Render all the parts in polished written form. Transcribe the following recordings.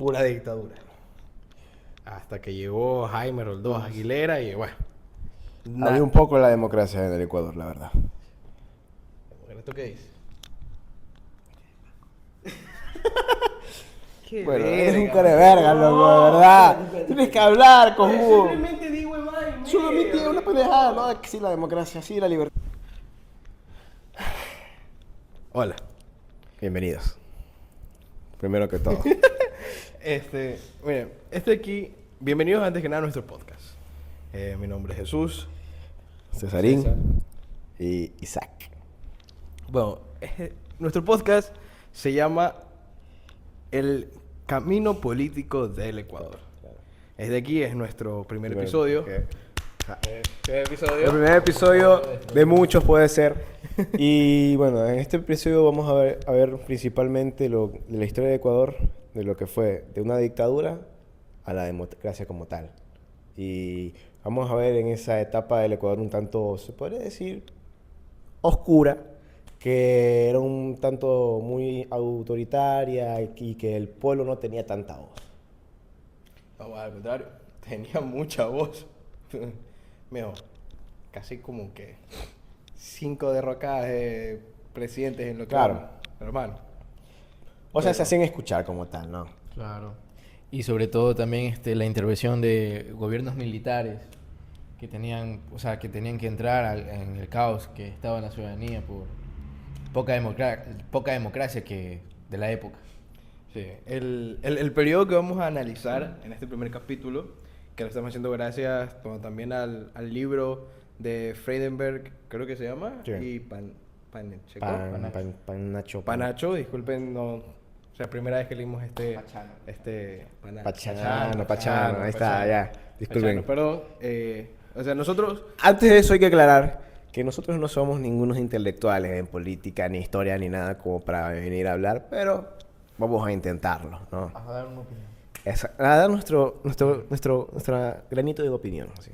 pura dictadura. Hasta que llegó Jaime Roldós Aguilera y bueno. Había un poco la democracia en el Ecuador, la verdad. ¿Esto qué dice? Qué Bueno, verga, eres un cara de verga, loco, de verdad. Tienes que hablar, cojudo. Simplemente digo, Iván, Solamente es una pendejada, ¿no? Es que sí, la democracia, sí, la libertad. Hola. Bienvenidos. Primero que todo. Miren, aquí, bienvenidos antes que nada a nuestro podcast. Mi nombre es Jesús. Cesarín César. y Isaac. Bueno, nuestro podcast se llama El Camino Político del Ecuador. Desde aquí es nuestro primer episodio. El primer episodio de muchos puede ser. Y bueno, en este episodio vamos a ver principalmente de la historia de Ecuador, de lo que fue de una dictadura a la democracia como tal. Y vamos a ver en esa etapa del Ecuador un tanto, se podría decir, oscura, que era un tanto muy autoritaria y que el pueblo no tenía tanta voz. No, al contrario, tenía mucha voz. Mejor, casi como que 5 derrocadas de presidentes en lo que Claro. hermano. O sea, se hacían escuchar como tal, ¿no? Claro. Y sobre todo también la intervención de gobiernos militares que tenían, que tenían que entrar en el caos que estaba en la ciudadanía por poca democracia que de la época. Sí, el periodo que vamos a analizar en este primer capítulo, que lo estamos haciendo gracias también al libro de Freidenberg, creo que se llama, Sí. y Panacho. Panacho, disculpen, no, o sea, primera vez que leímos Pachano, ahí está, ya. Disculpen. Perdón, o sea, nosotros, Antes de eso hay que aclarar que nosotros no somos ningunos intelectuales en política, ni historia, ni nada como para venir a hablar, pero vamos a intentarlo, ¿no? A dar una opinión. A dar nuestro granito de opinión, sí.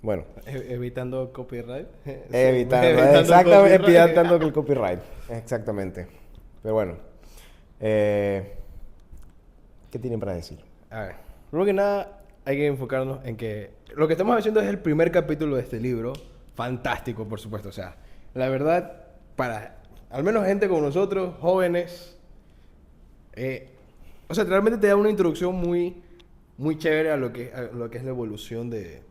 Bueno, evitando copyright. exactamente, copyright. evitando el copyright, exactamente. Pero bueno, ¿qué tienen para decir? A ver, primero que nada, hay que enfocarnos en que lo que estamos haciendo es el primer capítulo de este libro. Fantástico, por supuesto. O sea, la verdad, para al menos gente como nosotros, jóvenes, o sea, realmente te da una introducción muy, muy chévere a lo que es la evolución de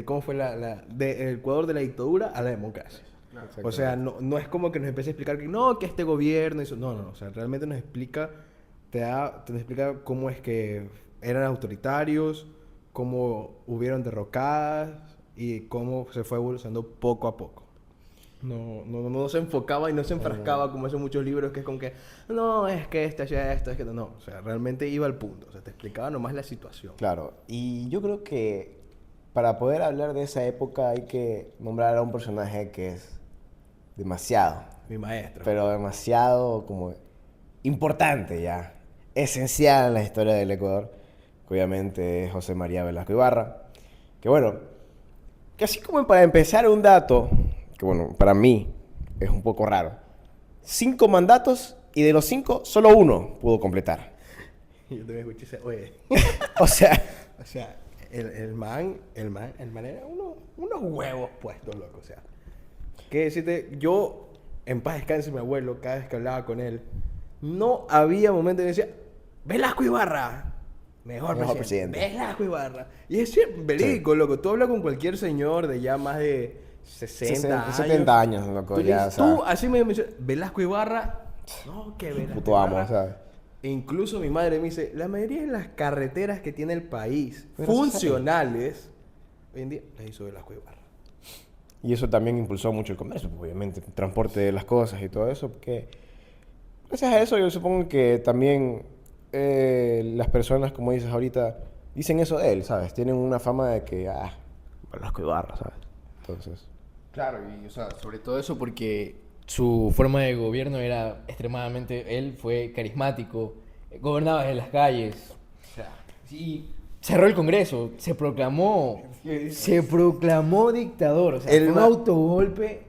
cómo fue del Ecuador de la dictadura a la democracia. O sea, no es como que nos empiece a explicar que no, que este gobierno hizo... No. O sea, realmente nos explica, te explica cómo es que eran autoritarios, cómo hubieron derrocadas y cómo se fue evolucionando poco a poco. No se enfocaba y no se enfrascaba como hacen muchos libros que es con que no, es que esto, es que no. O sea, realmente iba al punto. O sea, te explicaba nomás la situación. Claro, y yo creo que para poder hablar de esa época hay que nombrar a un personaje que es demasiado, Mi maestro. pero demasiado como importante ya, esencial en la historia del Ecuador, que obviamente es José María Velasco Ibarra, que bueno, que así como para empezar un dato, que bueno, para mí es un poco raro, 5 mandatos y de los 5 solo uno pudo completar. Yo también escuché ese, oye. O sea, El man era unos huevos puestos, loco. O sea, que decirte, yo, en paz descanse mi abuelo, cada vez que hablaba con él, no había momento en que decía, Velasco Ibarra, mejor presidente. Velasco Ibarra. Y es verídico, loco. Tú hablas con cualquier señor de ya más de 60 años. 70 años, loco, Tú, le ya, dices, o sea, tú así me mencionas, Velasco Ibarra. No, que Velasco puto amo, Ibarra. ¿sabes? E incluso mi madre me dice, la mayoría de las carreteras que tiene el país, Pero funcionales, hoy en día las hizo Velasco Ibarra. Y eso también impulsó mucho el comercio, pues, obviamente, el transporte de las cosas y todo eso, porque gracias a eso yo supongo que también las personas, como dices ahorita, dicen eso de él, ¿sabes? Tienen una fama de que, Velasco Ibarra, ¿sabes? Entonces... Claro, y sobre todo eso porque su forma de gobierno era extremadamente... Él fue carismático, gobernaba en las calles, o sea, sí, cerró el Congreso, se proclamó dictador, o sea, El fue un ma- autogolpe.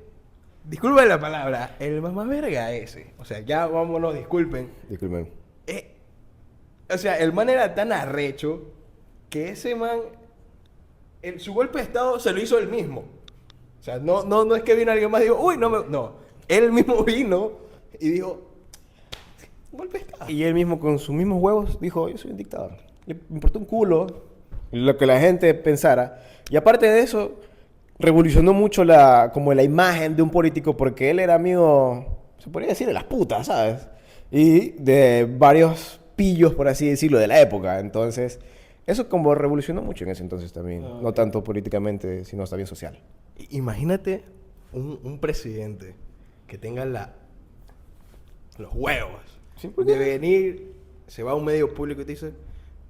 Disculpen la palabra, el mamá verga ese. O sea, ya vámonos, disculpen. Disculpen. O sea, el man era tan arrecho que ese man, su golpe de estado se lo hizo él mismo. O sea, no es que vino alguien más y dijo, uy, no. Él mismo vino y dijo, golpe de estado. Y él mismo con sus mismos huevos dijo, yo soy un dictador. Le importó un culo lo que la gente pensara. Y aparte de eso, revolucionó mucho como la imagen de un político porque él era amigo, se podría decir, de las putas, ¿sabes? Y de varios pillos, por así decirlo, de la época. Entonces, eso como revolucionó mucho en ese entonces también. No tanto políticamente, sino también social. Imagínate un presidente que tenga los huevos Sí, ¿por qué? de venir, se va a un medio público y te dice,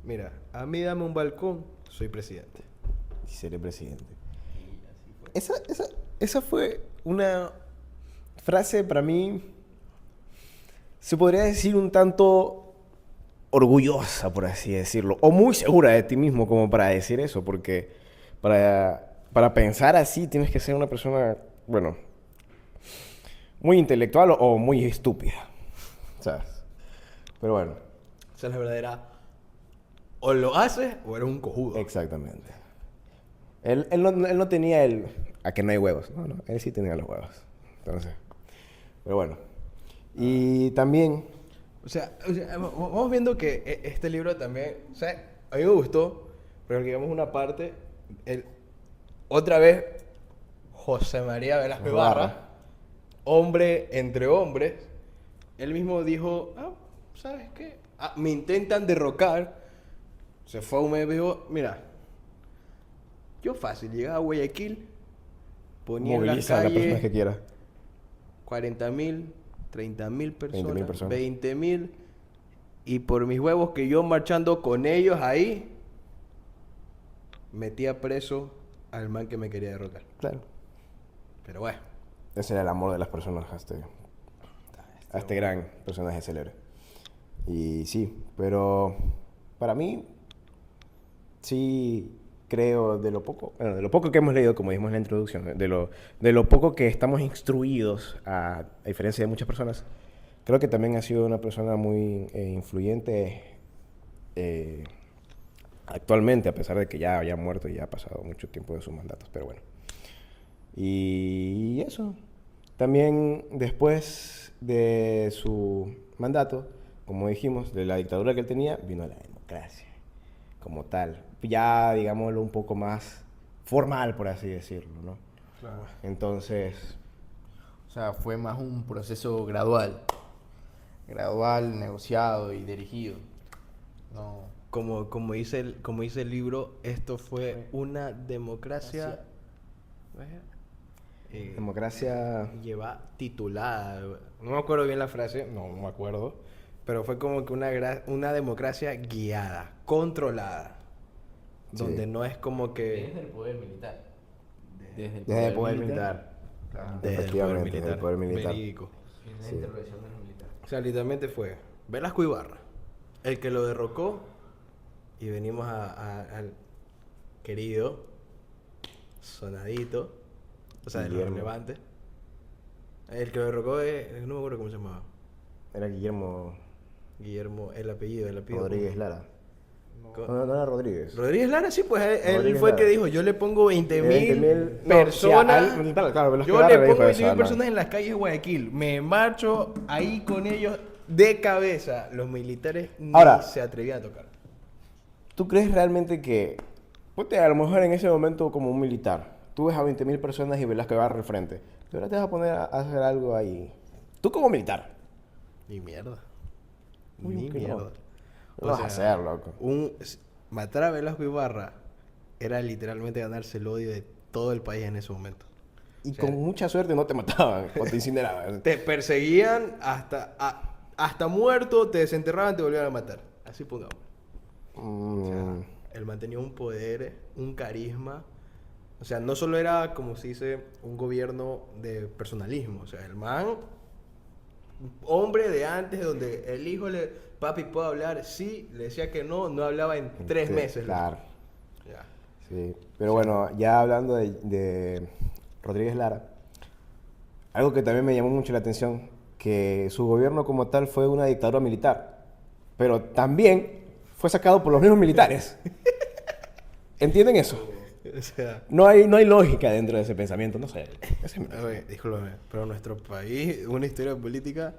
mira, a mí dame un balcón, soy presidente. Y seré presidente. Esa fue una frase para mí, se podría decir un tanto orgullosa, por así decirlo, o muy segura de ti mismo como para decir eso, porque para pensar así tienes que ser una persona, bueno, muy intelectual o muy estúpida, ¿sabes? Pero bueno. Esa es la verdadera, o lo haces o eres un cojudo. Exactamente. Él no tenía a que no hay huevos. No, él sí tenía los huevos. Entonces, pero bueno. Y también... O sea, vamos viendo que este libro también, o sea, a mí me gustó, pero digamos una parte, otra vez, José María Velasco Ibarra, hombre entre hombres, él mismo dijo, ¿sabes qué? Me intentan derrocar, se fue a un mes y dijo, mira, yo fácil, llegaba a Guayaquil, ponía en las Moviliza a las personas calles que quiera. 40.000, 30.000 personas, 20.000 personas. 20.000, y por mis huevos que yo marchando con ellos ahí, metía preso al man que me quería derrotar. Claro. Pero bueno. Ese era el amor de las personas a este gran personaje célebre. Y sí, pero para mí, sí creo de lo poco que hemos leído, como dijimos en la introducción, de lo poco que estamos instruidos, a diferencia de muchas personas, creo que también ha sido una persona muy influyente actualmente, a pesar de que ya haya muerto y ya ha pasado mucho tiempo de sus mandatos, pero bueno. Y eso. También después de su mandato, como dijimos, de la dictadura que él tenía, vino la democracia como tal. Ya, digámoslo, un poco más formal, por así decirlo, ¿no? Claro. Entonces... O sea, fue más un proceso gradual. Gradual, negociado y dirigido. No. Como dice el libro, esto fue una democracia... democracia... lleva titulada. No me acuerdo bien la frase, no me acuerdo. Pero fue como que una democracia guiada, controlada. Sí. Donde no es como que... Desde el poder militar. Desde el poder militar. Claro. Efectivamente, desde el poder militar. Verídico. En la Sí. intervención de los militares. O sea, literalmente fue Velasco Ibarra, el que lo derrocó, y venimos al querido, sonadito, o sea, de lo Guillermo. relevante. El que lo derrocó no me acuerdo cómo se llamaba. Era Guillermo Guillermo, el apellido. Rodríguez Lara. Co- No era Rodríguez. Rodríguez Lara, sí, pues él Rodríguez fue el que Lara. dijo, yo le pongo 20.000 20.000 personas, claro, Velasco yo Ibarra le le dijo pongo eso, 20.000 además. personas en las calles de Guayaquil, me marcho ahí con ellos de cabeza. Los militares ni Ahora, se atrevían a tocar. ¿Tú crees realmente que, ponte a lo mejor en ese momento como un militar, tú ves a 20.000 personas y Velasco Ibarra al frente, ¿de verdad te vas a poner a hacer algo ahí? Tú como militar. Ni mierda. Uy, Ni que no. mierda. Lo vas a hacer, loco. Matar a Velasco Ibarra era literalmente ganarse el odio de todo el país en ese momento. Y O sea, con mucha suerte no te mataban o te incineraban. te perseguían hasta muerto, te desenterraban, te volvían a matar. Así pongamos. O sea, él mantenía un poder, un carisma. O sea, no solo era, como se dice, un gobierno de personalismo. O sea, el man, hombre de antes, donde el hijo papi, ¿puedo hablar? Sí, le decía que no hablaba en 3 Sí, meses. Claro. Ya. Sí. Pero bueno, ya hablando de Rodríguez Lara, algo que también me llamó mucho la atención, que su gobierno como tal fue una dictadura militar, pero también fue sacado por los mismos militares. ¿Entienden eso? O sea, No hay lógica dentro de ese pensamiento, no sé. oye, discúlpame, pero nuestro país, una historia política,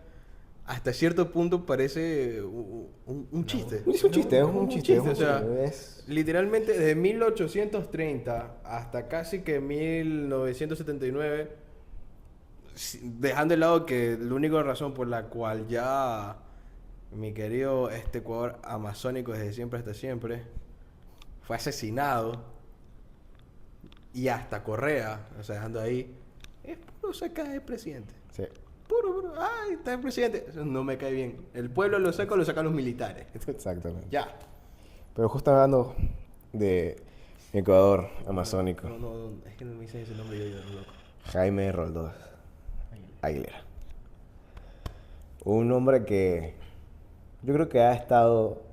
hasta cierto punto parece un chiste. Es un chiste, es un chiste. O sea, Es- literalmente desde 1830 hasta casi que 1979, dejando de lado que la única razón por la cual ya mi querido Ecuador amazónico desde siempre hasta siempre fue asesinado y hasta Correa, o sea, dejando ahí, es puro sacar el presidente. sí. Puro, ay, está el presidente. Eso no me cae bien. El pueblo lo sacan los militares. Exactamente. Ya. Pero justo hablando de Ecuador amazónico, No, es que no me dices ese nombre yo loco. Jaime Roldós Aguilera. Un hombre que yo creo que ha estado,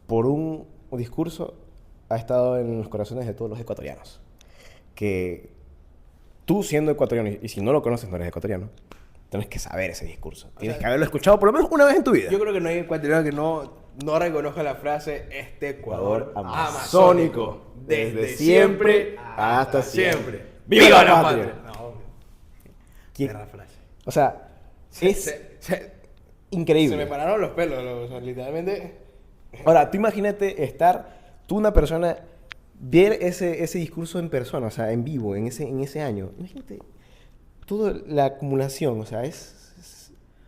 por un discurso, ha estado en los corazones de todos los ecuatorianos. Que tú siendo ecuatoriano, y si no lo conoces no eres ecuatoriano, tienes que saber ese discurso. Tienes que haberlo escuchado por lo menos una vez en tu vida. Yo creo que no hay ecuatoriano que no reconozca la frase Ecuador amazónico, desde siempre hasta siempre. ¡Viva la patria! No, ¿Quién? perra frase. O sea, es Se increíble. me pararon los pelos, o sea, literalmente. Ahora, tú imagínate estar, tú una persona, ver ese discurso en persona, o sea, en vivo, en ese año. Imagínate, toda la acumulación, o sea,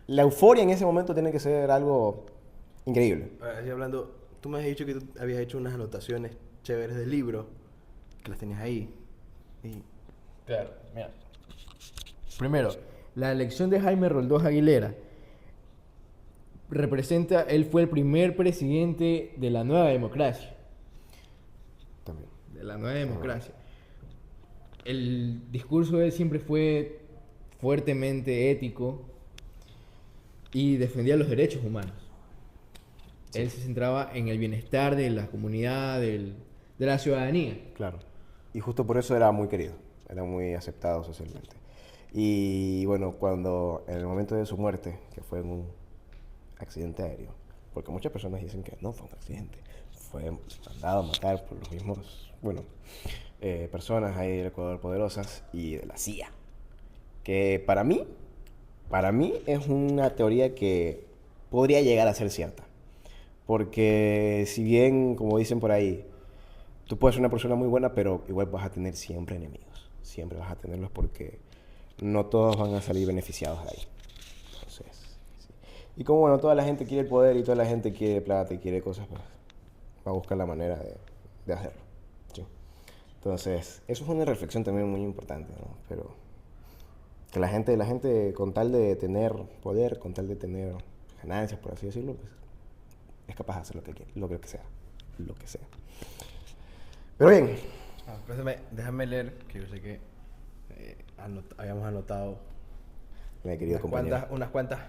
la euforia en ese momento tiene que ser algo increíble. Ahora, así hablando, tú me has dicho que tú habías hecho unas anotaciones chéveres del libro, que las tenías ahí. Y Claro, mira. Primero, la elección de Jaime Roldós Aguilera representa, él fue el primer presidente de la nueva democracia. También. De la nueva democracia. El discurso de él siempre fue fuertemente ético y defendía los derechos humanos. Él se centraba en el bienestar de la comunidad, de la ciudadanía. Claro. Y justo por eso era muy querido, era muy aceptado socialmente. Y bueno, cuando en el momento de su muerte, que fue en un accidente aéreo, porque muchas personas dicen que no fue un accidente, fue mandado a matar por los mismos, bueno, personas ahí del Ecuador poderosas y de la CIA. Que para mí es una teoría que podría llegar a ser cierta. Porque si bien, como dicen por ahí, tú puedes ser una persona muy buena, pero igual vas a tener siempre enemigos. Siempre vas a tenerlos porque no todos van a salir beneficiados de ahí. Entonces, sí. Y como bueno, toda la gente quiere el poder y toda la gente quiere plata y quiere cosas, pues va a buscar la manera de hacerlo. ¿Sí? Entonces, eso es una reflexión también muy importante, ¿no? Pero que la gente con tal de tener poder, con tal de tener ganancias, por así decirlo, pues es capaz de hacer lo que quiere, lo que sea. Pero bien. déjame leer, que yo sé que habíamos anotado Mi querido compañero. unas cuantas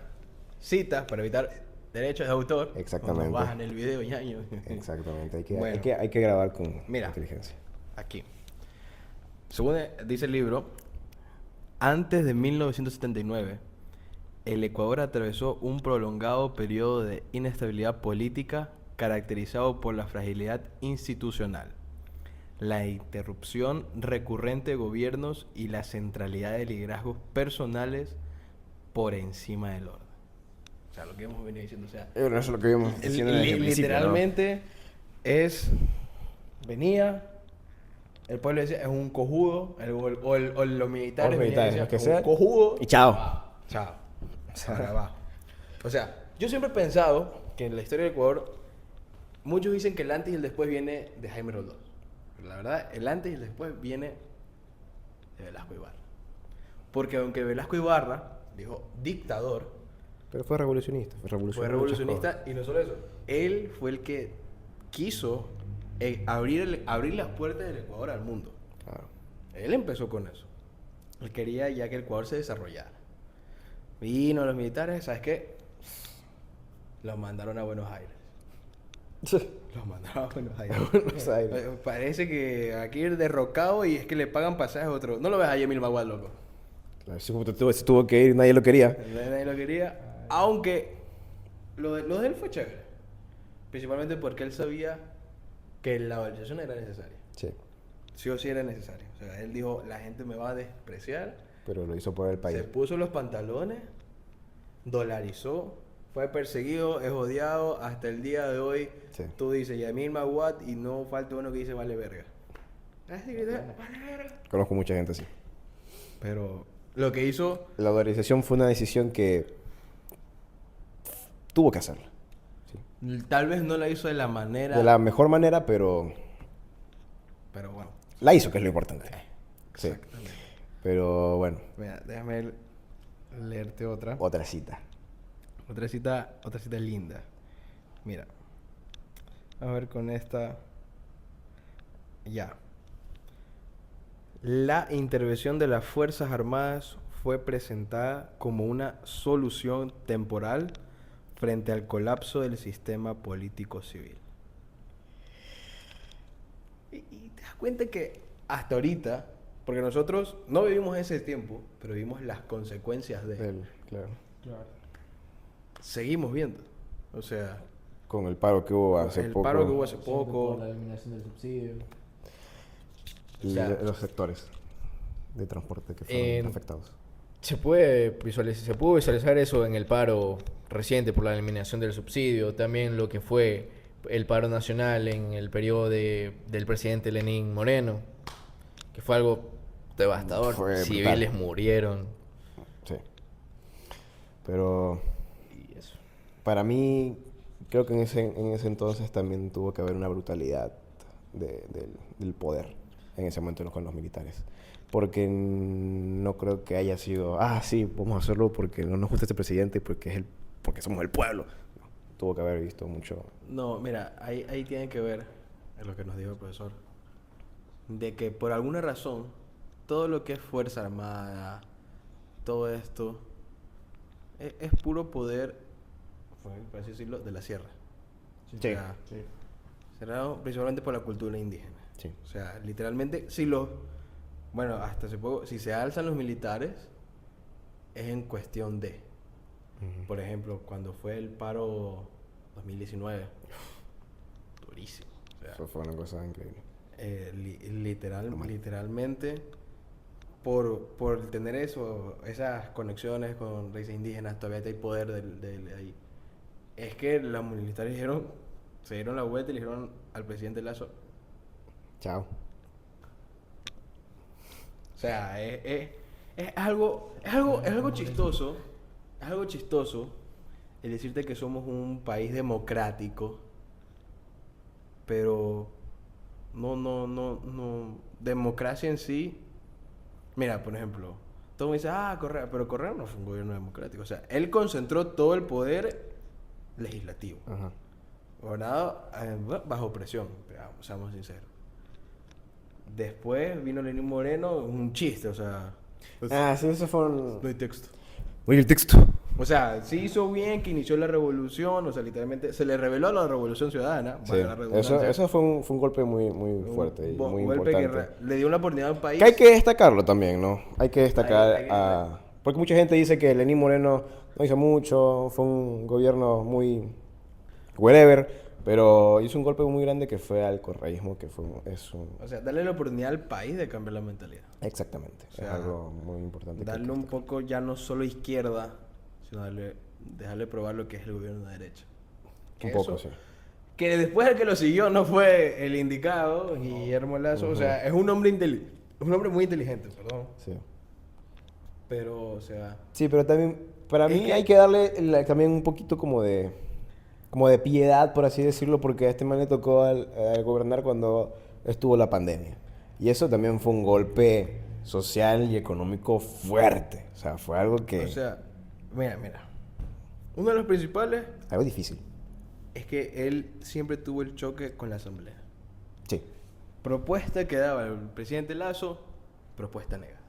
citas para evitar derechos de autor. Exactamente. Cuando bajan el video, ñaño. Exactamente. Bueno. Hay que grabar con Mira. inteligencia. Aquí. Según dice el libro, antes de 1979, el Ecuador atravesó un prolongado periodo de inestabilidad política caracterizado por la fragilidad institucional, la interrupción recurrente de gobiernos y la centralidad de liderazgos personales por encima del orden. O sea, lo que hemos venido diciendo, o sea, Eso es lo que vimos diciendo desde el principio, ¿no? literalmente venía, el pueblo decía, es un cojudo, o los militares, Los militares, decían, lo que "Es sea, un cojudo, y chao". chao. Ahora va. O sea, yo siempre he pensado que en la historia del Ecuador, muchos dicen que el antes y el después viene de Jaime Roldós. Pero la verdad, el antes y el después viene de Velasco Ibarra. Porque aunque Velasco Ibarra dijo dictador, Pero fue revolucionista. Fue fue revolucionista, y no solo eso, él fue el que quiso abrir las puertas del Ecuador al mundo. Claro. Él empezó con eso. Él quería ya que el Ecuador se desarrollara. Vino los militares, ¿sabes qué? Los mandaron a Buenos Aires. Los mandaron a Buenos Aires. Buenos Aires. Parece que aquí es derrocado y es que le pagan pasajes a otro. No lo ves a Yemil Maguad, loco. Claro, se tuvo que ir, nadie lo quería. Nadie lo quería. Aunque lo de él fue chévere. Principalmente porque él sabía que la dolarización era necesaria. Sí. Sí o sí era necesario. O sea, él dijo, la gente me va a despreciar. Pero lo hizo por el país. Se puso los pantalones, dolarizó, fue perseguido, es odiado hasta el día de hoy. Sí. Tú dices Yamil Maguad y no falta uno que dice vale verga. Así que, vale verga. Conozco mucha gente así. Pero lo que hizo... La dolarización fue una decisión que tuvo que hacerla. Sí. Tal vez no la hizo de la manera... De la mejor manera, pero Pero bueno. la hizo, que es lo importante. Sí. Exactamente. Pero bueno, Mira, déjame leerte otra. otra cita. Otra cita linda. Mira. A ver con esta. Ya. La intervención de las Fuerzas Armadas fue presentada como una solución temporal frente al colapso del sistema político civil. Y te das cuenta que hasta ahorita, porque nosotros no vivimos ese tiempo, pero vimos las consecuencias de él. Claro. Seguimos viendo. O sea, Con el paro que hubo hace el poco. paro que hubo hace Siempre poco. por la eliminación del subsidio. Y o sea, los sectores de transporte que fueron afectados. Se pudo visualizar eso en el paro reciente por la eliminación del subsidio, también lo que fue el paro nacional en el periodo del presidente Lenín Moreno, que fue algo devastador. Fue Civiles brutal. murieron Sí. Pero y eso. para mí, creo que en ese entonces también tuvo que haber una brutalidad del poder en ese momento con los militares. Porque no creo que haya sido, sí, vamos a hacerlo porque no nos gusta este presidente y porque somos el pueblo. No, tuvo que haber visto mucho. No, mira, ahí tiene que ver, es lo que nos dijo el profesor, de que por alguna razón, todo lo que es Fuerza Armada, todo esto, es puro poder, por así decirlo, de la sierra. Sí. O sea, cerrado principalmente por la cultura indígena. Sí. O sea, literalmente, bueno, hasta hace poco, si se alzan los militares, es en cuestión de, por ejemplo, cuando fue el paro 2019, durísimo. O sea, Eso fue una cosa increíble. literalmente, por tener esas conexiones con raíces indígenas, todavía hay poder de ahí. Es que los militares se dieron la vuelta y le dijeron al presidente Lazo, Chao. o sea, es algo chistoso. Es algo chistoso el decirte que somos un país democrático, pero no. Democracia en sí. Mira, por ejemplo, todo me dice, Correa, pero Correa no fue un gobierno democrático. O sea, él concentró todo el poder legislativo, Ajá. gobernado bajo presión, seamos sinceros. Después vino Lenín Moreno, un chiste, o sea, Sí, eso fue no hay texto. Oye, el texto. O sea, sí hizo bien que inició la revolución, o sea, literalmente se le reveló a la revolución ciudadana. Sí. valga la redundancia. Eso fue un golpe muy fuerte y muy golpe importante. que le dio una oportunidad al país. Que hay que destacarlo también, ¿no? Hay que destacar Hay que- porque mucha gente dice que Lenín Moreno no hizo mucho, fue un gobierno muy whatever, pero hizo un golpe muy grande que fue al correísmo, que O sea, darle la oportunidad al país de cambiar la mentalidad. Exactamente, O sea, es algo muy importante. que hay Darle que un destacar. poco ya no solo izquierda, sino dejarle probar lo que es el gobierno de derecha. Un poco, sí. Que después el que lo siguió no fue el indicado, Guillermo Lazo. O sea, es un hombre muy inteligente, perdón. Sí. Pero, o sea, Sí, pero también, para Es mí que- hay que darle también un poquito como de piedad, por así decirlo, porque a este man le tocó al gobernar cuando estuvo la pandemia. Y eso también fue un golpe social y económico fuerte. O sea, fue algo que... o sea, mira. Uno de los principales algo difícil. es que él siempre tuvo el choque con la asamblea. Sí. Propuesta que daba el presidente Lazo, propuesta negada.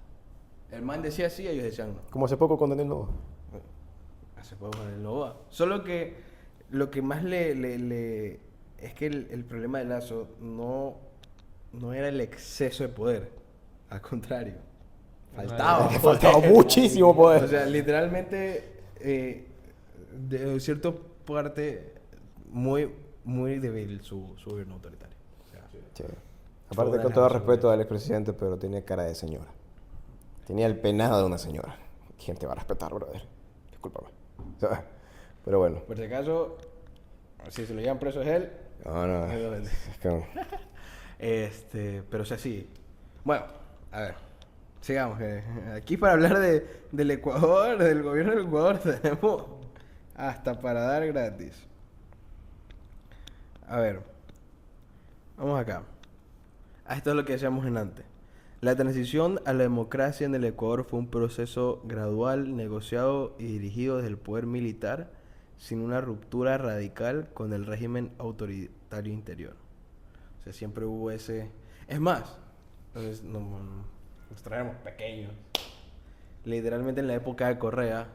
El man decía sí, ellos decían no. Como hace poco con Daniel Noboa. Hace poco con el Nova. Solo que lo que más es que el problema de Lazo no era el exceso de poder. Al contrario. Faltaba. Le faltaba muchísimo poder. O sea, literalmente, de cierta parte, muy débil su gobierno autoritario. O sea, Sí. Fue Aparte, una con de todo las respeto al expresidente, pero tenía cara de señora. Tenía el peinado de una señora. ¿Quién te va a respetar, brother? Discúlpame. O sea, pero bueno. por si acaso, si se lo llevan preso es él. No, no. Obviamente. Es que... Pero o sea, sí. Bueno, a ver. Sigamos. Aquí para hablar del Ecuador, del gobierno del Ecuador, tenemos hasta para dar gratis. A ver. Vamos acá. Esto es lo que decíamos en antes. La transición a la democracia en el Ecuador fue un proceso gradual, negociado y dirigido desde el poder militar, sin una ruptura radical con el régimen autoritario interior. O sea, siempre hubo ese... Es más, entonces nos traemos pequeños. Literalmente en la época de Correa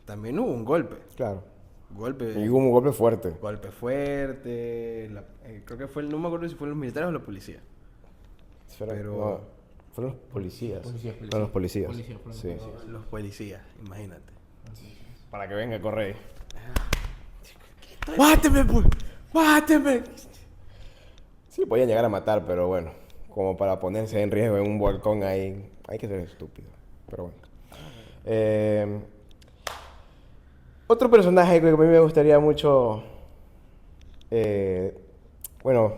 también hubo un golpe. Claro. Golpe. Y hubo un golpe fuerte. Golpe fuerte. Creo que fue, no me acuerdo si fueron los militares o la policía. Pero... No, fueron los policías. Policías. Fueron los policías. Policías, fueron los Sí. policías. Los policías, imagínate. Para que venga Correa. ¡Máteme, pues! ¡Máteme! Sí, podían llegar a matar, pero bueno. Como para ponerse en riesgo en un balcón ahí. Hay que ser estúpido. Pero bueno. Otro personaje que a mí me gustaría mucho... bueno,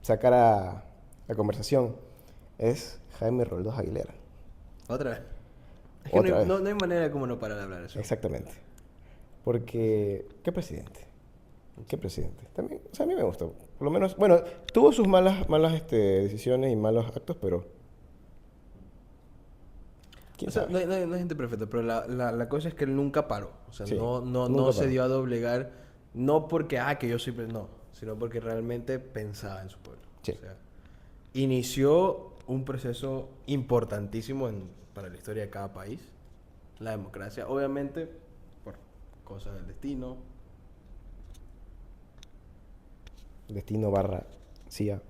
sacar a la conversación es Jaime Roldós Aguilera. ¿Otra vez? Es Otra que vez. no hay manera como no parar de hablar de eso. Exactamente. Porque... ¿Qué presidente? ¿Qué presidente? También, o sea, a mí me gustó. Por lo menos, bueno, tuvo sus malas decisiones y malos actos, pero... ¿Quién O sea, sabe? no hay gente perfecta, pero la cosa es que él nunca paró. O sea, Sí, no nunca se paró. dio a doblegar, no porque, que yo soy... No, sino porque realmente pensaba en su pueblo. Sí. O sea, inició un proceso importantísimo para la historia de cada país, la democracia, obviamente por cosas del destino. Destino barra CIA.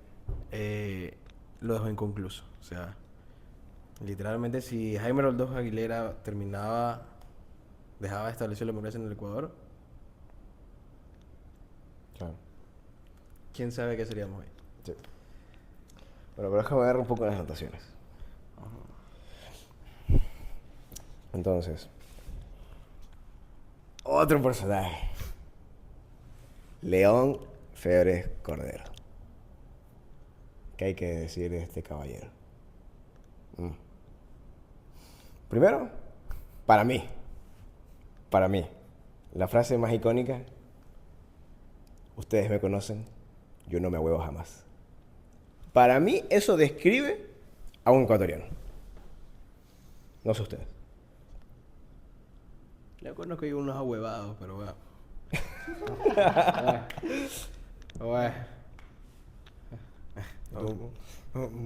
Lo dejó inconcluso. O sea, literalmente si Jaime Roldós Aguilera dejaba de establecer la democracia en el Ecuador, Claro. quién sabe qué seríamos hoy. Sí. Bueno, pero déjame ver un poco las anotaciones. Entonces, otro personaje. León Febres Cordero. ¿Qué hay que decir de este caballero? Primero, para mí, la frase más icónica: ustedes me conocen, yo no me huevo jamás. Para mí eso describe a un ecuatoriano. No sé ustedes. Yo conozco yo unos ahuevados, pero bueno. Bueno.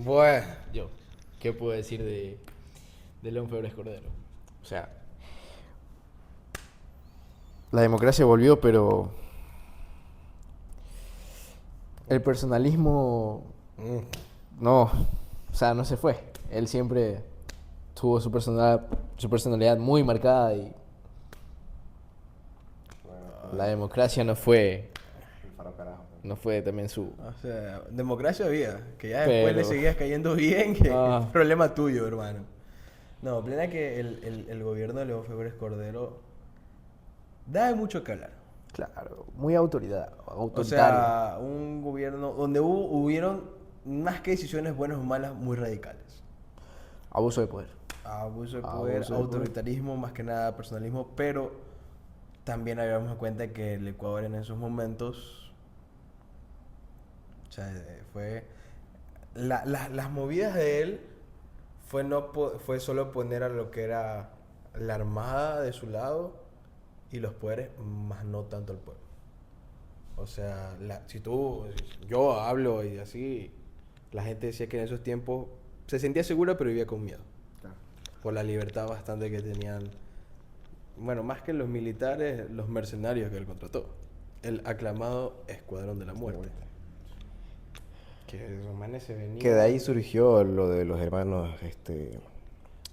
Bueno. Yo, ¿qué puedo decir de León Febres Cordero? O sea, la democracia volvió, pero el personalismo no, o sea, no se fue. Él siempre tuvo su personalidad muy marcada y la democracia no fue también su... O sea, democracia había, que ya después le Pero- seguías cayendo bien, que Ah. es problema tuyo, hermano. No, plena que el gobierno de León Febres Cordero da de mucho que hablar. Claro, muy autoritario. O sea, un gobierno donde hubieron más que decisiones buenas o malas, muy radicales. Abuso de poder. Abuso de Abuso poder, de poder. autoritarismo, más que nada personalismo, pero también habíamos en cuenta que el Ecuador en esos momentos, o sea, fue las movidas de él fue solo poner a lo que era la armada de su lado y los poderes, más no tanto el pueblo. O sea, yo hablo y así, la gente decía que en esos tiempos se sentía segura pero vivía con miedo. Por la libertad bastante que tenían, bueno, más que los militares, los mercenarios que él contrató. El aclamado Escuadrón de la Muerte. Que esos manes se venían... Que de ahí surgió lo de los hermanos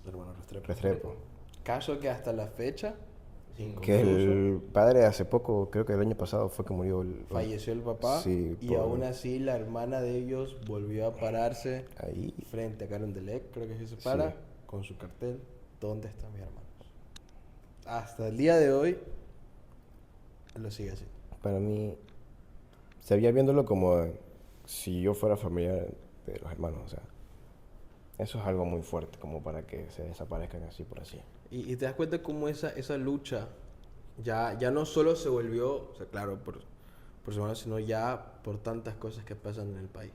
Hermano Restrepo. Restrepo. Caso que hasta la fecha Que el padre hace poco, creo que el año pasado fue que murió. Falleció el papá. Sí, y aún así la hermana de ellos volvió a pararse ahí frente a Carondelet, creo que sí se para, Sí. con su cartel, ¿dónde están mis hermanos? Hasta el día de hoy lo sigue así. Para mí, seguía viéndolo como si yo fuera familiar de los hermanos, o sea, eso es algo muy fuerte como para que se desaparezcan así por así. Y te das cuenta cómo esa lucha ya no solo se volvió, o sea, claro, por su mano, sino ya por tantas cosas que pasan en el país.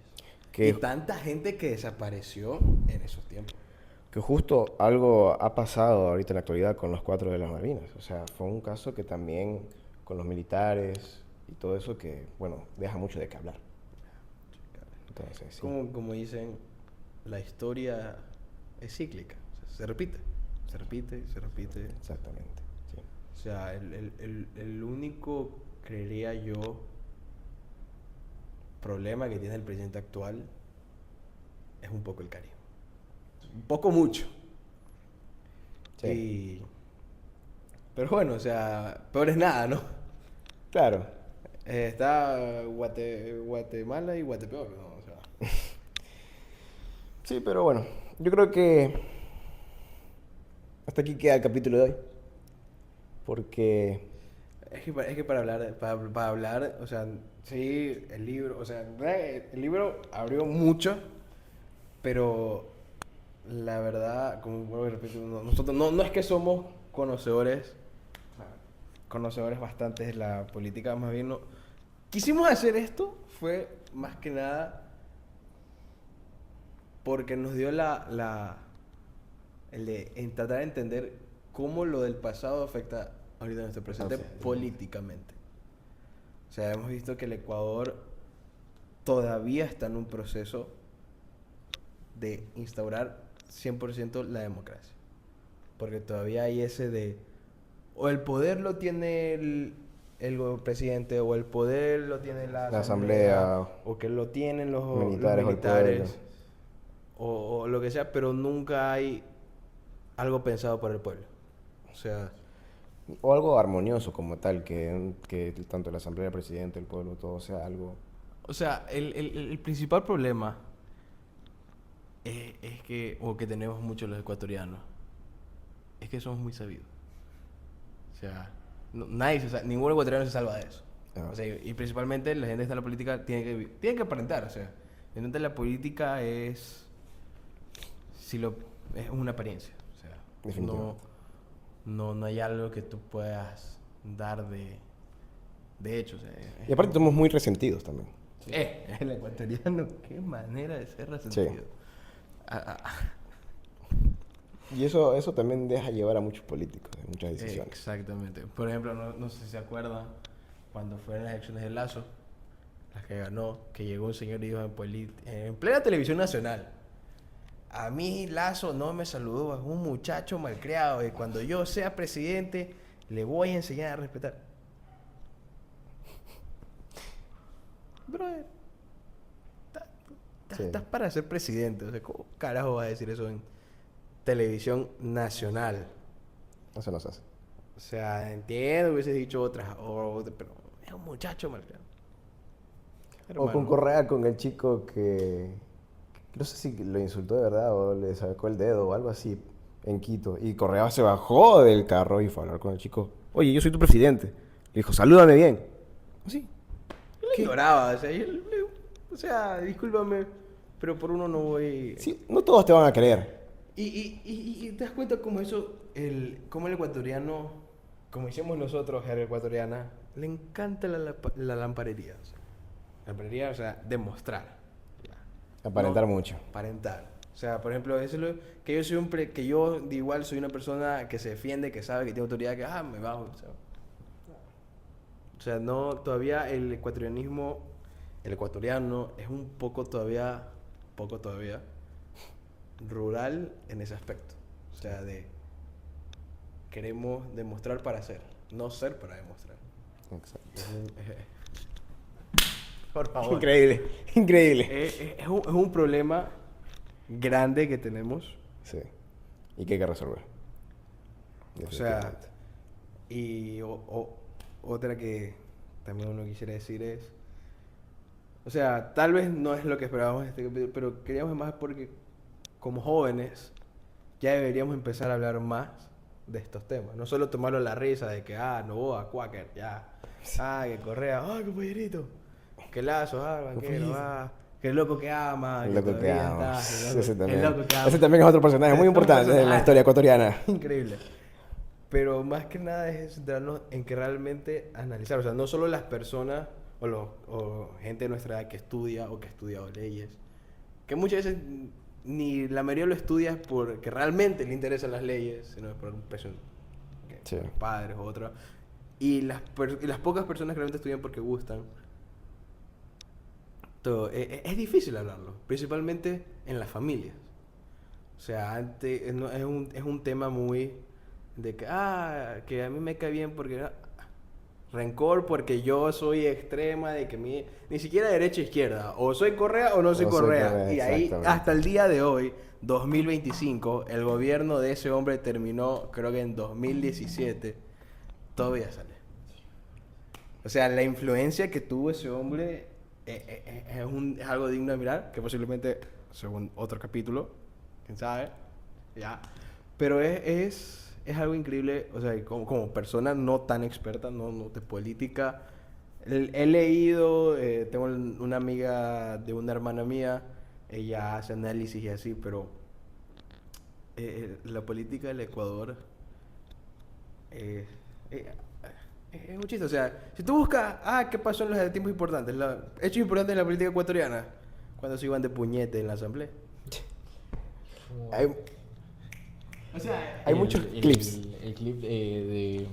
Que- Y tanta gente que desapareció en esos tiempos. Que justo algo ha pasado ahorita en la actualidad con los 4 de las Malvinas, o sea, fue un caso que también con los militares y todo eso que, bueno, deja mucho de qué hablar. Entonces, sí. Como dicen, la historia es cíclica, o sea, se repite, se repite, se repite. Exactamente, sí. O sea, el único, creería yo, problema que tiene el presidente actual es un poco el carisma. Un poco mucho. Sí. Pero bueno, o sea, peor es nada, ¿no? Claro, Está Guatemala y Guatepeor, ¿no? O sea, sí, pero bueno, yo creo que hasta aquí queda el capítulo de hoy, porque es que para hablar, o sea, sí, el libro, o sea, el libro abrió mucho, pero la verdad, como vuelvo y repito, nosotros no es que somos conocedores bastante de la política, más bien no. Quisimos hacer esto, fue más que nada porque nos dio en tratar de entender cómo lo del pasado afecta ahorita nuestro presente políticamente. O sea, hemos visto que el Ecuador todavía está en un proceso de instaurar 100% la democracia. Porque todavía hay ese de, o el poder lo tiene el presidente, o el poder lo tiene la asamblea, o que lo tienen los militares, militares, o lo que sea, pero nunca hay algo pensado por el pueblo. O sea, o algo armonioso como tal, que tanto la asamblea, el presidente, el pueblo, todo sea algo. o sea, el principal problema es que, o que tenemos muchos los ecuatorianos, es que somos muy sabidos. O sea, ningún ecuatoriano se salva de eso. Ah. O sea, y principalmente la gente que está en la política tiene que aparentar. O sea, la gente en la política es una apariencia. O sea, Definitivo. no hay algo que tú puedas dar de hecho. O sea, Y aparte somos muy resentidos también. el ecuatoriano, qué manera de ser resentido. Sí. Ah. Y eso también deja llevar a muchos políticos en muchas decisiones. Exactamente. Por ejemplo, no sé si se acuerdan cuando fueron las elecciones de Lazo, las que ganó, que llegó un señor y dijo en plena televisión nacional: a mí Lazo no me saludó, es un muchacho malcriado y cuando yo sea presidente le voy a enseñar a respetar. Brother, estás para ser presidente. O sea, ¿cómo carajo vas a decir eso en televisión nacional? Eso no se hace. O sea, entiendo que hubieses dicho otras, pero es un muchacho malcriado. O con Correa, con el chico que no sé si lo insultó de verdad o le sacó el dedo o algo así en Quito. Y Correa se bajó del carro y fue a hablar con el chico. Oye, yo soy tu presidente. Le dijo, salúdame bien. Así. Yo le ignoraba, o sea, discúlpame, pero por uno no voy. Sí, no todos te van a creer. Y te das cuenta cómo cómo el ecuatoriano, como hicimos nosotros, era ecuatoriana, le encanta la lamparería. O sea, lamparería, o sea, demostrar. Aparentar mucho. Aparentar. O sea, por ejemplo, eso es lo que yo que yo de igual soy una persona que se defiende, que sabe que tiene autoridad, que me bajo. O sea, no, todavía el ecuatoriano es un poco todavía rural en ese aspecto. O sea, queremos demostrar para ser, no ser para demostrar. Exacto. Por favor. Increíble. Es un problema grande que tenemos. Sí. Y que hay que resolver. O sea, Definitivamente. Y otra que también uno quisiera decir es, o sea, tal vez no es lo que esperábamos en este capítulo, pero queríamos más porque como jóvenes ya deberíamos empezar a hablar más de estos temas. No solo tomarlo a la risa de que, Novoa, Quaker, ya. Que Correa, compañerito. Que Lazo, banquero, que el loco que ama. El loco que todavía ama. está, Ese también. el loco que ama. Ese también es otro personaje muy importante en la historia ecuatoriana. Increíble. Pero más que nada es centrarnos en que realmente analizar. O sea, no solo las personas o gente de nuestra edad que estudia o que ha estudiado leyes. Que muchas veces ni la mayoría lo estudia porque realmente le interesan las leyes, sino por un presión Sí. padres o otros. Y las pocas personas que realmente estudian porque gustan. Es difícil hablarlo, principalmente en las familias. O sea, antes es un tema muy de que a mí me cae bien porque rencor porque yo soy extrema, de que ni siquiera derecha e izquierda, o soy Correa o no soy Correa. Y ahí, hasta el día de hoy, 2025, el gobierno de ese hombre terminó, creo que en 2017, todavía sale. O sea, la influencia que tuvo ese hombre es algo digno de mirar, que posiblemente, según otro capítulo, quién sabe, ya. Pero es algo increíble, o sea, como persona no tan experta, no de política. He leído, tengo una amiga de una hermana mía, ella hace análisis y así, pero la política del Ecuador es un chiste. O sea, si tú buscas, ¿qué pasó en los tiempos importantes? Hechos importantes en la política ecuatoriana, cuando se iban de puñete en la asamblea. Hay muchos clips. El clip de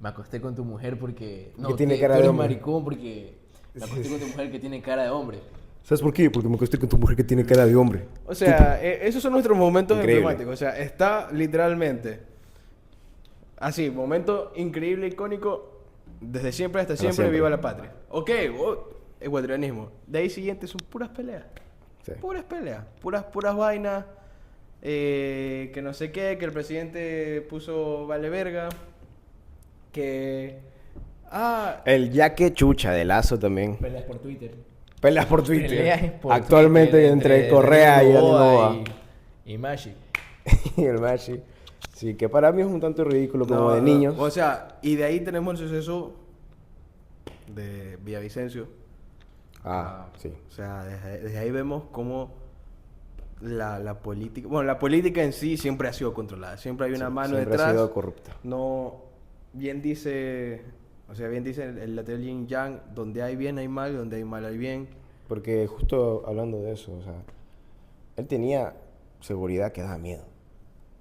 me acosté con tu mujer porque... Que tiene cara tú de eres hombre. maricón porque me acosté con tu mujer que tiene cara de hombre. ¿Sabes por qué? Porque me acosté con tu mujer que tiene cara de hombre. O sea, esos son nuestros momentos Increíble. emblemáticos. O sea, está literalmente así, momento increíble, icónico, desde siempre hasta siempre, siempre. viva la patria. Ok, ecuatorianismo. De ahí siguiente son puras peleas. Sí. Puras peleas, puras vainas. Que no sé qué, que el presidente puso vale verga. Que... El yaque chucha de Lazo también. Peleas por Twitter. Peleas por Twitter. Peleas por Actualmente Twitter entre Correa y Daniel Daniel Noboa Noboa. y Mashi. Y el Machi. Sí, que para mí es un tanto ridículo como No, de niños. O sea, y de ahí tenemos el suceso de Villavicencio. Sí. O sea, desde ahí vemos cómo la política... Bueno, la política en sí siempre ha sido controlada. Siempre hay una mano siempre detrás. ha sido corrupta. No... Bien dice el lateral yin yang, donde hay bien hay mal, donde hay mal hay bien. Porque justo hablando de eso, o sea, él tenía seguridad que daba miedo.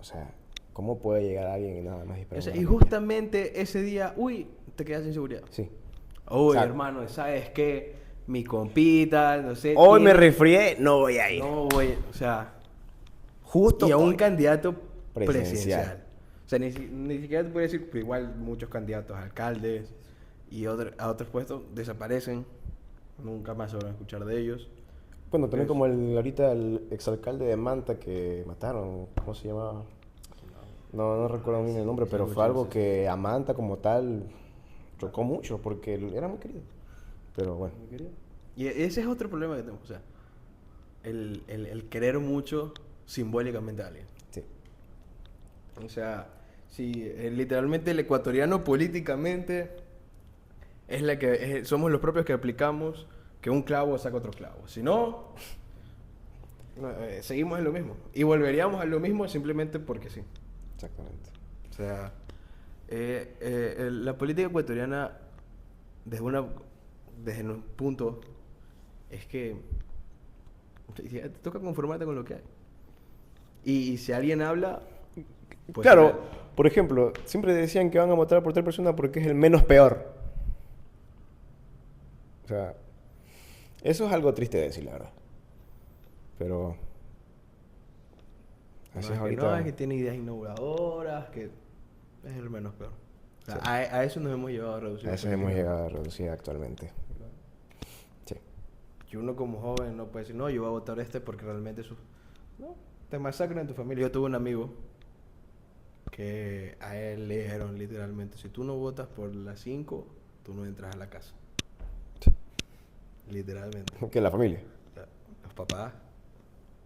O sea, ¿cómo puede llegar alguien y nada más disparar? O sea, una y bala? justamente ese día, te quedas sin seguridad. Sí. Uy, O sea, hermano, ¿sabes qué? Mi compita, no sé... Hoy me tiene- resfrié, no voy a ir. No voy, o sea... Justo Y a un hoy. candidato Presidencial. presidencial. O sea, ni siquiera te puedo decir, pero igual muchos candidatos a alcaldes y a otros puestos desaparecen. Nunca más se van a escuchar de ellos. Bueno, también Es- como ahorita el exalcalde de Manta que mataron, ¿cómo se llamaba? No recuerdo bien el nombre, pero fue algo que a Manta como tal chocó mucho porque él era muy querido. Pero bueno. Y ese es otro problema que tenemos. O sea, el querer mucho simbólicamente a alguien. Sí. O sea, si literalmente el ecuatoriano políticamente somos los propios que aplicamos que un clavo saca otro clavo. Si no, seguimos en lo mismo. Y volveríamos a lo mismo simplemente porque sí. Exactamente. O sea, la política ecuatoriana, desde un punto, es que te toca conformarte con lo que hay. Y si alguien habla... pues, Claro, por ejemplo, siempre decían que van a votar por tal persona porque es el menos peor. O sea, eso es algo triste de decir, la verdad. Pero... Así no, es que ahorita. no, es que tiene ideas innovadoras, que es el menos peor. O sea, Sí. a eso nos hemos llevado a reducir. A eso hemos llegado a reducir actualmente. Sí. Que uno como joven no puede decir, no, yo voy a votar porque realmente eso... No, te masacran en tu familia. Yo tuve un amigo que a él le dijeron literalmente, si tú no votas por las 5, tú no entras a la casa. Literalmente. Que la familia. Los papás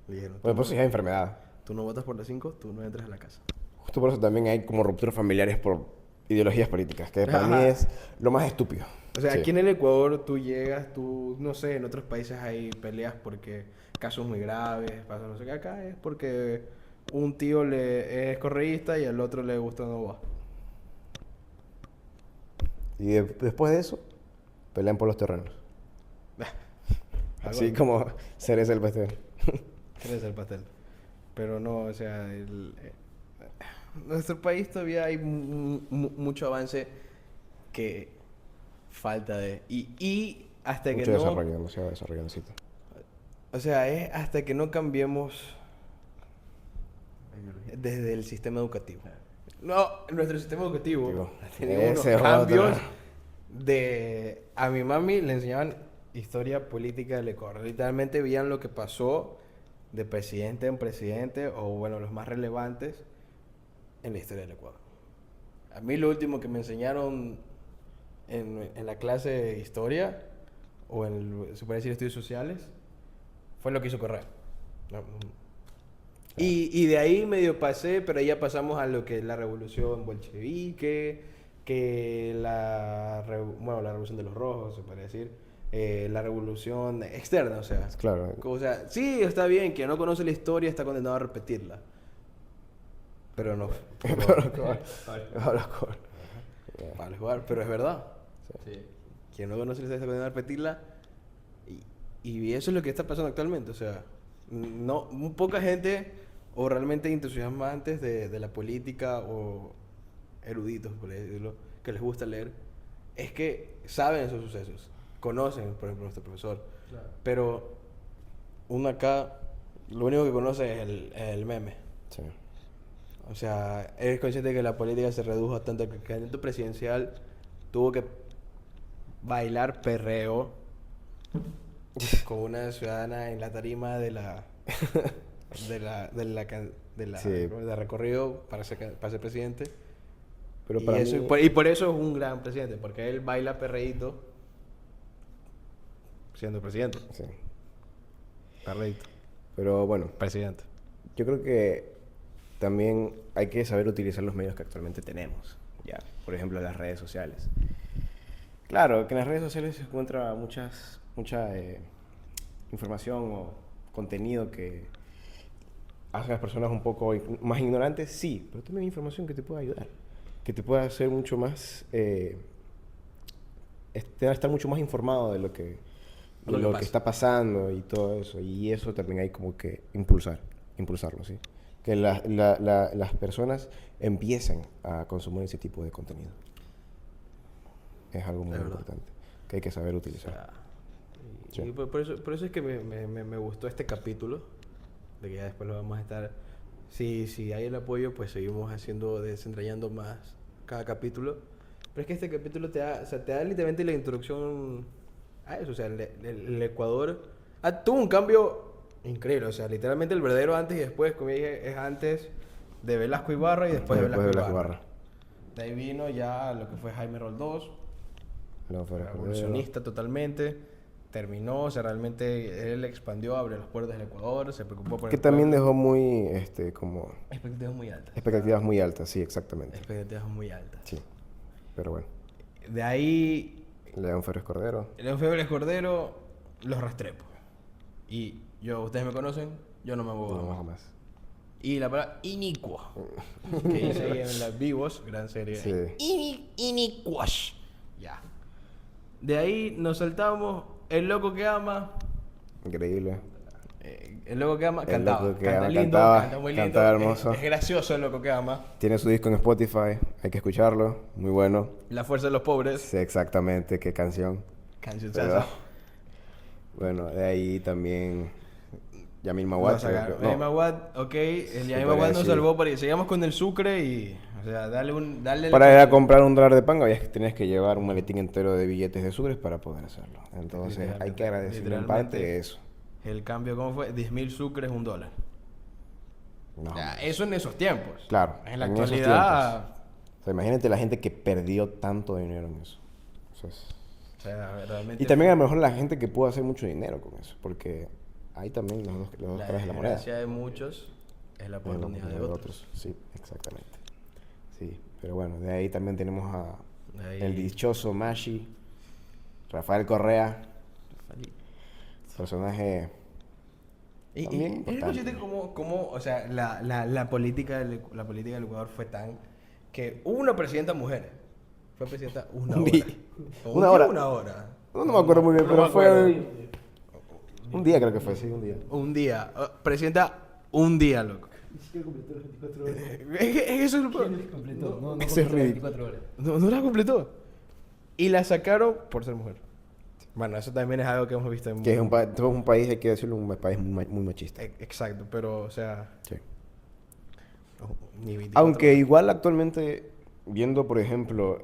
le dijeron, Bueno, pues sí, hay enfermedad. tú no votas por las 5, tú no entras a la casa. Justo por eso también hay como rupturas familiares por ideologías políticas, que para mí es lo más estúpido. O sea, Sí. aquí en el Ecuador tú llegas, no sé, en otros países hay peleas porque casos muy graves, pasa no sé qué, acá es porque un tío es correísta y al otro le gusta Novoa. Y después de eso, pelean por los terrenos. Así Algo- como cereza el pastel. Crece el pastel. Pero no, o sea, nuestro país todavía hay mucho avance que falta de... Y hasta que Mucho no... desarrollo, demasiado desarrollo necesito. O sea, es hasta que no cambiemos desde el sistema educativo. No, nuestro sistema educativo Digo, ha tenido unos ese es cambios otro. de... A mi mami le enseñaban historia política del Ecuador. Literalmente veían lo que pasó de presidente en presidente, o bueno, los más relevantes en la historia del Ecuador. A mí lo último que me enseñaron en la clase de historia, o se puede decir estudios sociales, fue lo que hizo Correa. No, y de ahí medio pasé, pero ahí ya pasamos a lo que es la revolución bolchevique, que la revolución de los rojos, se puede decir, la revolución externa, o sea. Claro. O sea, sí, está bien, quien no conoce la historia está condenado a repetirla. Pero no. Vale, jugar, pero es verdad. Sí. Quien no conoce la historia está condenado a repetirla. Y eso es lo que está pasando actualmente. O sea, no, muy poca gente o realmente entusiasmantes de la política o eruditos, por decirlo, que les gusta leer, es que saben esos sucesos. Conocen, por ejemplo, nuestro profesor. Claro. Pero uno acá, lo único que conoce es el meme. Sí. O sea, eres consciente de que la política se redujo tanto que el candidato presidencial tuvo que bailar perreo con una ciudadana en la tarima de la Sí. de recorrido para ser presidente. Pero y, para eso, mí... y por eso es un gran presidente, porque él baila perreíto siendo presidente. Sí. Perreíto. Pero bueno, Presidente. yo creo que también hay que saber utilizar los medios que actualmente tenemos. Ya, por ejemplo, las redes sociales. Claro, que en las redes sociales se encuentra mucha información o contenido que hace a las personas un poco más ignorantes, sí, pero también hay información que te puede ayudar, que te puede hacer mucho más, estar mucho más informado de lo que está pasando y todo eso, y eso también hay como que impulsarlo, ¿sí? Que las personas empiecen a consumir ese tipo de contenido. Es algo muy importante que hay que saber utilizar. Y por eso es que me gustó este capítulo, de que ya después lo vamos a estar... Si hay el apoyo, pues seguimos desentrañando más cada capítulo. Pero es que este capítulo te da literalmente la introducción a eso. O sea, el Ecuador tuvo un cambio increíble. O sea, literalmente el verdadero antes y después, como dije, es antes de Velasco Ibarra y después de Velasco Ibarra. De ahí vino ya lo que fue Jaime Roldós, revolucionista totalmente. Terminó, o sea, realmente él expandió, abrió las puertas del Ecuador, se preocupó por Que el también pueblo. dejó muy, como... Expectativas muy altas. Expectativas muy altas, sí, exactamente. Expectativas muy altas. Sí, pero bueno. De ahí, León Férez Cordero. León Febres Cordero, los Restrepo. Y ustedes me conocen, yo no me muevo No, más. jamás. Y la palabra inicua, que hice ahí en las Vivos, gran serie. Sí. Iniquash. Ya. De ahí nos saltamos El Loco que Ama. Increíble. El Loco que Ama El cantaba. Loco que Canta Ama, lindo, cantaba, canta muy lindo. cantaba hermoso. Es gracioso El Loco que Ama. Tiene su disco en Spotify, hay que escucharlo, muy bueno. La Fuerza de los Pobres. Sé exactamente qué canción. Canción Pero, salsa. bueno, de ahí también Yamil Maguad. Yamil Maguad, ok. El Yamil Maguad nos salvó para... Seguimos con el Sucre y... O sea, darle Para ir a comprar un dólar de pan, tenías que llevar un maletín entero de billetes de sucres para poder hacerlo. Entonces, hay que agradecerle en parte eso. El cambio, ¿cómo fue? 10.000 sucres, $1. No. Ya, eso en esos tiempos. Claro. En la en esos actualidad... tiempos. O sea, imagínate la gente que perdió tanto dinero en eso. Eso es... O sea, realmente... Y también a lo mejor la gente que pudo hacer mucho dinero con eso, porque hay también los dos La caras de la moneda. desgracia de muchos es la oportunidad de otros. Sí, exactamente. Sí, pero bueno, de ahí también tenemos a Ahí- el dichoso Mashi, Rafael Correa, personaje también es importante. consciente cómo, o sea, la política del Ecuador fue tan que hubo una presidenta mujer. Fue presidenta una Un hora. día. O Una un hora. día, una hora. No me acuerdo muy bien, No pero me acuerdo. fue un día creo que fue, sí, un día. Un día. Presidenta un día, loco. Ni siquiera completó las 24 horas. Eso es lo peor. ¿Quién completó? No Ese es completó las ridículo. 24 horas. No la completó. Y la sacaron por ser mujer. Bueno, eso también es algo que hemos visto en... Que es somos un país, hay que decirlo, un país muy machista. Exacto, pero, o sea... Sí. Ni 24 Aunque horas. igual actualmente, viendo por ejemplo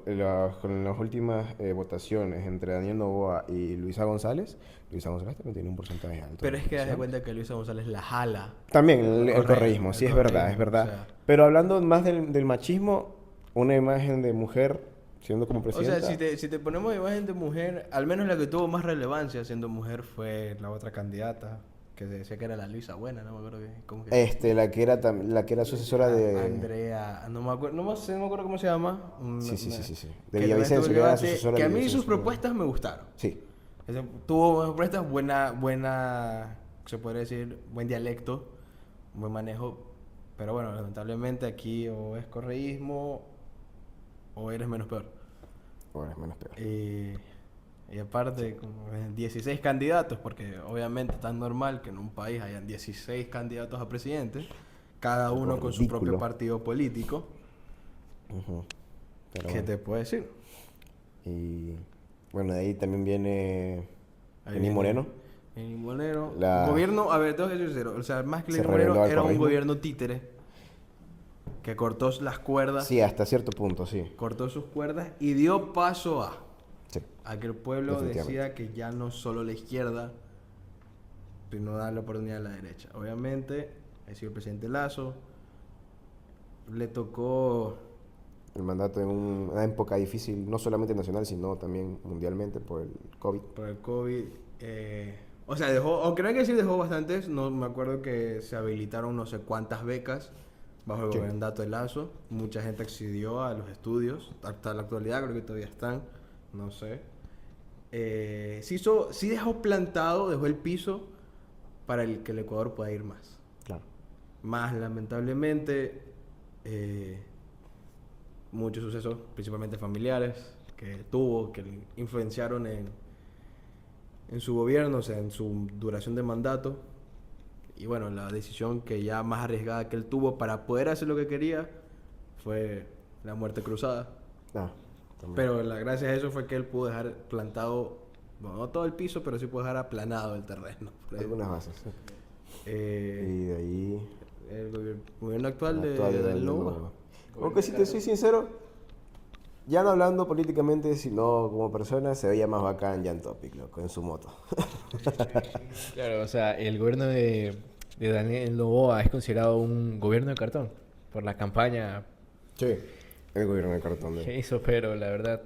con las últimas votaciones entre Daniel Noboa y Luisa González también tiene un porcentaje alto. Pero es que das de ¿sí? cuenta que Luisa González la jala. También el Correcto, correísmo, el sí, es correísmo, verdad, es verdad. o sea. Pero hablando más del machismo, una imagen de mujer siendo como O presidenta. sea, si te ponemos imagen de mujer, al menos la que tuvo más relevancia siendo mujer fue la otra candidata, que se decía que era la Luisa Buena, no me acuerdo bien. ¿Cómo que? La que era sucesora de... Andrea, no me acuerdo, no me acuerdo cómo se llama. Sí. De Que Villavicencio, también que era la tuvo el sucesora debate, que de a mí sus Villavicencio. propuestas me gustaron. Sí. Tuvo buenas propuestas, buena, se podría decir, buen dialecto, buen manejo. Pero bueno, lamentablemente aquí o es correísmo o eres menos peor. Bueno, es menos peor. Y aparte, como 16 candidatos, porque obviamente es tan normal que en un país hayan 16 candidatos a presidente, cada Algo uno con su ridículo. propio partido político. Ujú. Pero ¿Qué bueno. te puedo decir? Y bueno, de ahí también viene Ahí Lenín viene Moreno. Lenín Moreno. La- Gobierno, a ver, tengo que ser sincero. O sea, más que Se Lenín Moreno, rebeló al era un correísmo. gobierno títere que cortó las cuerdas, Sí, hasta cierto punto, sí. cortó sus cuerdas y dio paso Sí. a que el pueblo Definitivamente. decida que ya no solo la izquierda, sino darle oportunidad a la derecha. Obviamente, ha sido el presidente Lazo, le tocó El mandato en una época difícil, no solamente nacional, sino también mundialmente por el COVID. por el COVID. O sea, dejó, aunque no hay que decir dejó bastantes, no me acuerdo que se habilitaron no sé cuántas becas bajo el Sí. mandato de Lazo. Mucha gente accedió a los estudios, hasta la actualidad creo que todavía están, no sé. Sí dejó plantado, dejó el piso para que el Ecuador pueda ir más. Claro. Más lamentablemente, muchos sucesos, principalmente familiares, que tuvo, que le influenciaron en su gobierno, o sea, en su duración de mandato. Y bueno, la decisión que ya más arriesgada que él tuvo para poder hacer lo que quería fue la muerte cruzada. Ah, también. Pero gracias a eso fue que él pudo dejar plantado, bueno, no todo el piso, pero sí pudo dejar aplanado el terreno. por ahí. Algunas bases. Sí. Eh, Y de ahí... el gobierno actual la de actual de del Nova. Nova. Aunque si te soy sincero, ya no hablando políticamente, sino como persona, se veía más bacán Jan Topic, loco, en su moto. Claro, o sea, el gobierno de Daniel Noboa es considerado un gobierno de cartón por la campaña Sí. El gobierno de cartón que de... hizo, pero la verdad.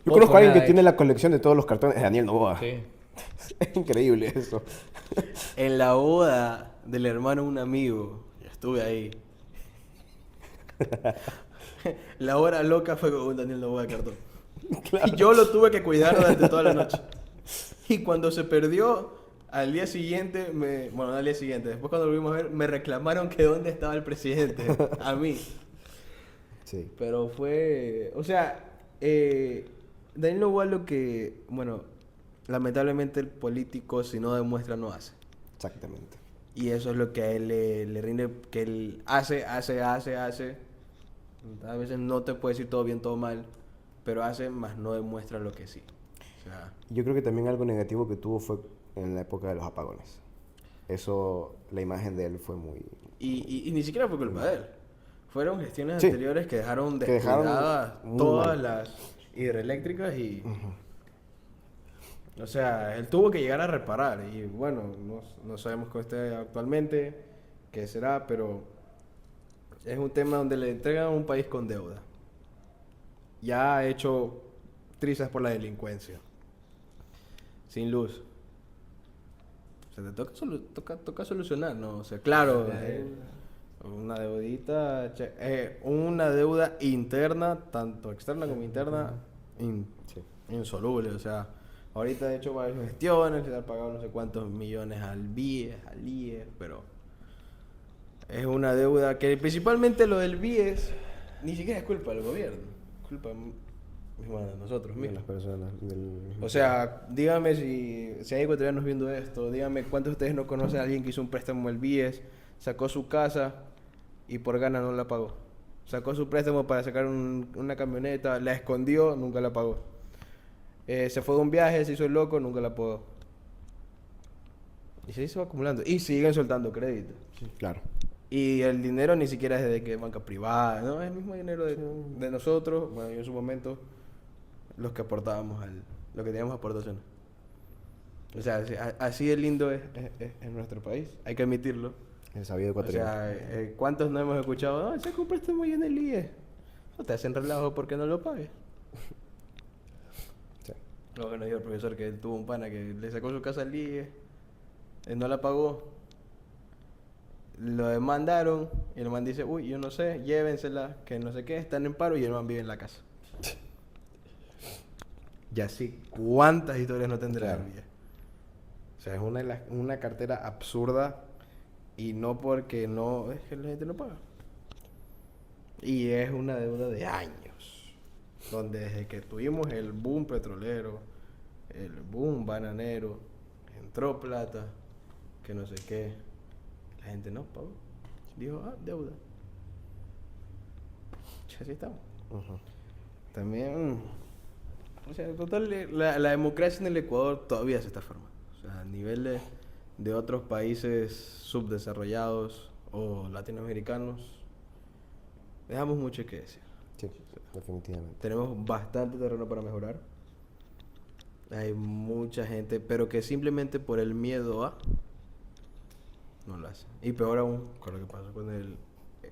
Yo conozco a alguien que nada tiene la colección de todos los cartones de Daniel Noboa. Sí. Es increíble eso. En la boda del hermano de un amigo, estuve ahí. La hora loca fue con un Daniel Noboa de cartón. Y yo lo tuve que cuidar durante toda la noche. Y cuando se perdió, al día siguiente, bueno, no al día siguiente, después cuando lo vimos a ver, me reclamaron que dónde estaba el presidente, a mí. Sí. Pero fue, o sea, Daniel Noboa lo que, bueno, lamentablemente el político si no demuestra no hace. Exactamente. Y eso es lo que a él le rinde, que él hace. A veces no te puede decir todo bien, todo mal, pero hace, más no demuestra lo que sí. O sea, Yo creo que también algo negativo que tuvo fue en la época de los apagones. Eso, la imagen de él fue muy... y ni siquiera fue culpa de él. Fueron gestiones Sí. anteriores que dejaron Que dejaron descuidadas muy todas mal. las hidroeléctricas y... O sea, él tuvo que llegar a reparar y bueno, no sabemos cómo esté actualmente. qué será, pero es un tema donde le entregan a un país con deuda. Ya ha hecho trizas por la delincuencia. Sin luz. O sea, te toca solucionar, ¿no? O sea, claro, una deudita, una deuda interna, tanto externa como interna, insoluble. O sea, ahorita de hecho varias gestiones, se han pagado no sé cuántos millones al BIES, al IES, pero es una deuda que principalmente lo del BIES ni siquiera es culpa del gobierno, es culpa misma de nosotros De mismos. las personas. O sea, dígame si hay ecuatorianos viendo esto, dígame cuántos de ustedes no conocen a alguien que hizo un préstamo al BIES, sacó su casa y por gana no la pagó. Sacó su préstamo para sacar una camioneta, la escondió, nunca la pagó. Se fue de un viaje, se hizo el loco, nunca la pagó. Y se va acumulando. Y siguen soltando crédito. Claro. Y el dinero ni siquiera es de que banca privada, ¿no? Es el mismo dinero de nosotros, bueno, yo en su momento, los que aportábamos lo que teníamos aportaciones. O sea, así de lindo es nuestro país, hay que admitirlo. El sabido O ecuatoriano. sea, ¿cuántos no hemos escuchado? No, se compraste muy en el IE. No te hacen relajo porque no lo pagues. Sí. Lo que nos dijo el profesor, que él tuvo un pana que le sacó su casa al IE, él no la pagó, lo demandaron y el man dice, uy, yo no sé, llévensela, que no sé qué, están en paro y el man vive en la casa. Y así, ¿cuántas historias no tendrá Claro. el IE? O sea, es una cartera absurda y no porque no, es que la gente no paga. Y es una deuda de años, donde desde que tuvimos el boom petrolero, el boom bananero, entró plata, que no sé qué, la gente no pagó. Dijo, deuda. Y así estamos. Ujú. También, o sea, total, la democracia en el Ecuador todavía se está formando. O sea, a nivel de otros países subdesarrollados o latinoamericanos, dejamos mucho que decir. Sí, definitivamente. Tenemos bastante terreno para mejorar. Hay mucha gente, pero que simplemente por el miedo no lo hace. Y peor aún, con lo que pasó con el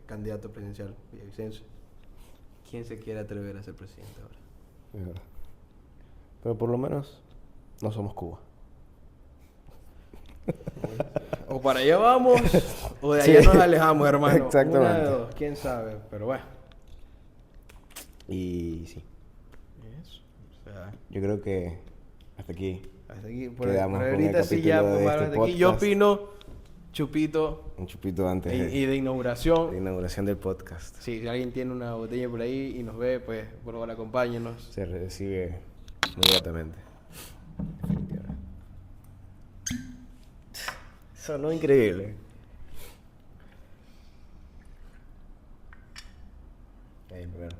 candidato presidencial Villavicencio. ¿Quién se quiere atrever a ser presidente ahora? Es verdad. Pero por lo menos no somos Cuba. O para allá vamos, o de allá Sí. nos alejamos, hermano. Exactamente. Una de dos, quién sabe, pero bueno. Y sí, Eso. O sea, yo creo que hasta aquí hasta aquí, quedamos con el ahorita sí ya, capítulo de pues, este hasta aquí. Yo podcast. opino, chupito un chupito antes y de inauguración. de inauguración del podcast. Sí, si alguien tiene una botella por ahí y nos ve, pues por favor acompáñenos. Se recibe muy gratamente. Definitivamente. Sonó increíble. Ahí primero.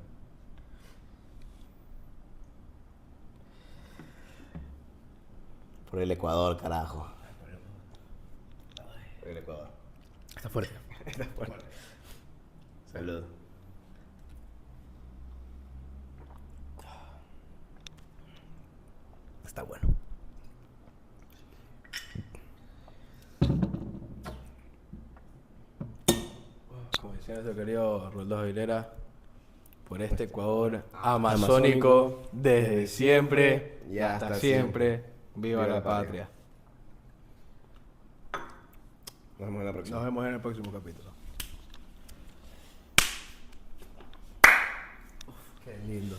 Por el Ecuador, carajo. Por el Ecuador. Está fuerte. Está fuerte. Salud. Está bueno. Como decía nuestro querido Roldo Aguilera, por este Ecuador amazónico, desde siempre y hasta siempre, viva la patria. Nos vemos en la próxima. Nos vemos en el próximo capítulo. Qué lindo.